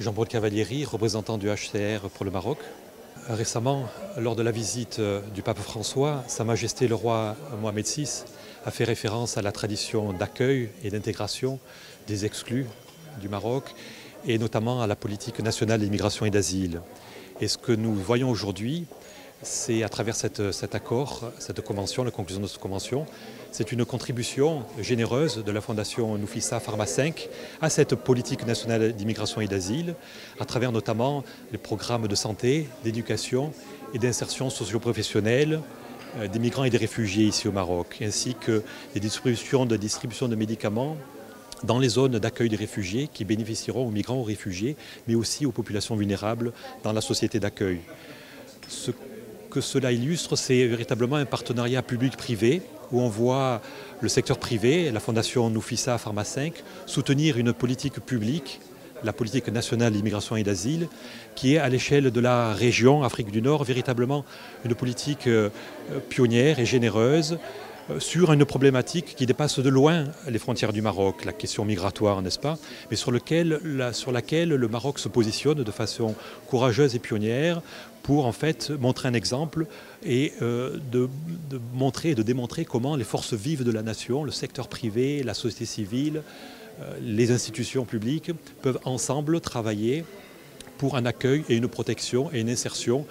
Jean-Paul Cavalieri, représentant du HCR pour le Maroc. Récemment, lors de la visite du pape François, Sa Majesté le roi Mohamed VI a fait référence à la tradition d'accueil et d'intégration des exclus du Maroc et notamment à la politique nationale d'immigration et d'asile. Et ce que nous voyons aujourd'hui, c'est à travers cet accord, cette convention, la conclusion de cette convention, c'est une contribution généreuse de la Fondation Nafissa Pharma 5 à cette politique nationale d'immigration et d'asile, à travers notamment les programmes de santé, d'éducation et d'insertion socio-professionnelle des migrants et des réfugiés ici au Maroc, ainsi que des distributions de médicaments dans les zones d'accueil des réfugiés qui bénéficieront aux migrants, aux réfugiés, mais aussi aux populations vulnérables dans la société d'accueil. Ce que cela illustre, c'est véritablement un partenariat public-privé où on voit le secteur privé, la Fondation Nafissa Pharma 5, soutenir une politique publique, la politique nationale d'immigration et d'asile, qui est à l'échelle de la région Afrique du Nord véritablement une politique pionnière et généreuse sur une problématique qui dépasse de loin les frontières du Maroc, la question migratoire, n'est-ce pas, mais sur laquelle le Maroc se positionne de façon courageuse et pionnière pour en fait montrer un exemple et de montrer et de démontrer comment les forces vives de la nation, le secteur privé, la société civile, les institutions publiques peuvent ensemble travailler pour un accueil et une protection et une insertion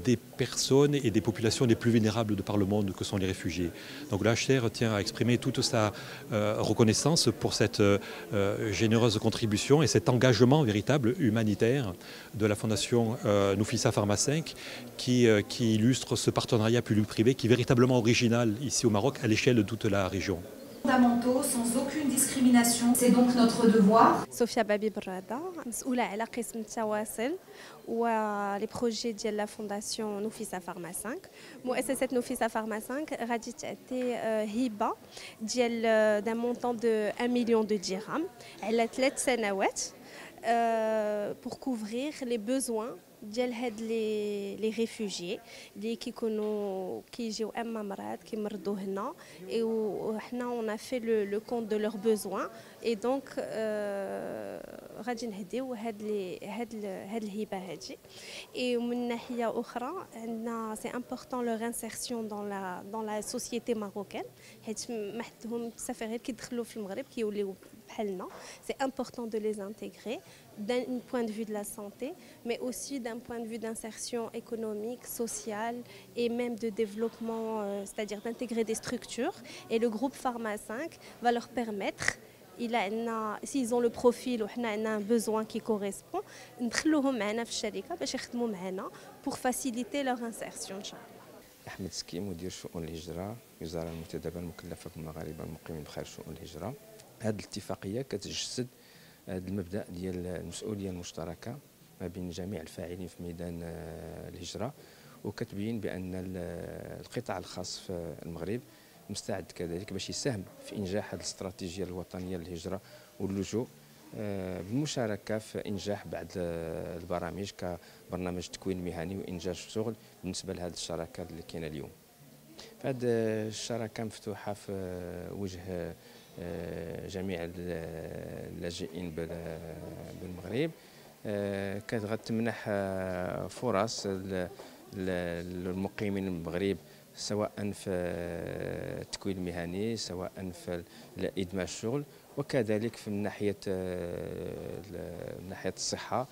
des personnes et des populations les plus vulnérables de par le monde que sont les réfugiés. Donc le HCR tient à exprimer toute sa reconnaissance pour cette généreuse contribution et cet engagement véritable humanitaire de la Fondation Nafissa Pharma 5 qui illustre ce partenariat public-privé qui est véritablement original ici au Maroc à l'échelle de toute la région. Fondamentaux sans aucune discrimination, c'est donc notre devoir. Sophia Babi Brada, مسؤولة على قسم التواصل ولي بروجي ديال لا فونداسيون نفيسة فارما 5. مؤسسة نفيسة فارما 5 غادي تعطي هبة ديال دان مونطون دو 1 مليون دو درهم على 3 سنوات pour couvrir les besoins ديال هاد لي ريفوجي اللي كيجيو اما مرض كيمرضوا هنا وحنا اون في لو كونت دو لور بوزوان اي دونك غادي نهديو هاد الهبه هادي اي من ناحيه اخرى عندنا سي امبورطون لور انسيرسيون دون لا سوسيتي ماروكان حيت ما حدهم بصافي غير كيدخلوا في المغرب كيوليو بحالنا سي امبورطون دو لي انتيغري d'un point de vue de la santé, mais aussi d'un point de vue d'insertion économique, sociale et même de développement, c'est-à-dire d'intégrer des structures. Et le groupe Pharma 5 va leur permettre, s'ils ont le profil ou un besoin qui correspond, ندخلوهم معنا في الشركة باش يخدموا معنا pour faciliter leur insertion. أحمد سكي مدير شؤون الهجرة وزارة المنتدبة المكلفة بالمغاربة المقيمين بخارج شؤون الهجرة. هذه الاتفاقية كتجسد هذا المبدأ ديال المسؤولية المشتركة ما بين جميع الفاعلين في ميدان الهجرة وكتبين بأن القطاع الخاص في المغرب مستعد كذلك باش يساهم في إنجاح هذه الاستراتيجية الوطنية للهجرة واللجوء بالمشاركة في إنجاح بعض البرامج كبرنامج تكوين مهني وإنجاز شغل بالنسبة لهذه الشراكة اللي كاينة اليوم. فهذه الشراكة مفتوحة في وجه جميع اللاجئين بالمغرب كتمنح فرص للمقيمين بالمغرب سواء في التكوين المهني سواء في إدماج الشغل وكذلك في من ناحية الصحة.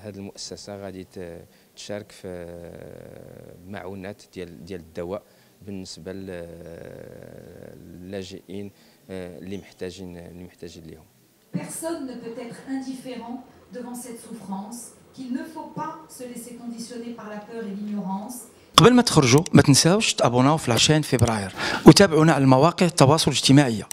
هذه المؤسسة غادي تشارك في معونات ديال الدواء بالنسبة للاجئين اللي محتاجين ليهم. Personne ne peut être indifférent devant cette souffrance, qu'il ne faut pas se laisser conditionner par la peur et l'ignorance. قبل ما تخرجوا ما تنساوش تابوناو في 20 فبراير وتابعونا على المواقع التواصل الاجتماعي.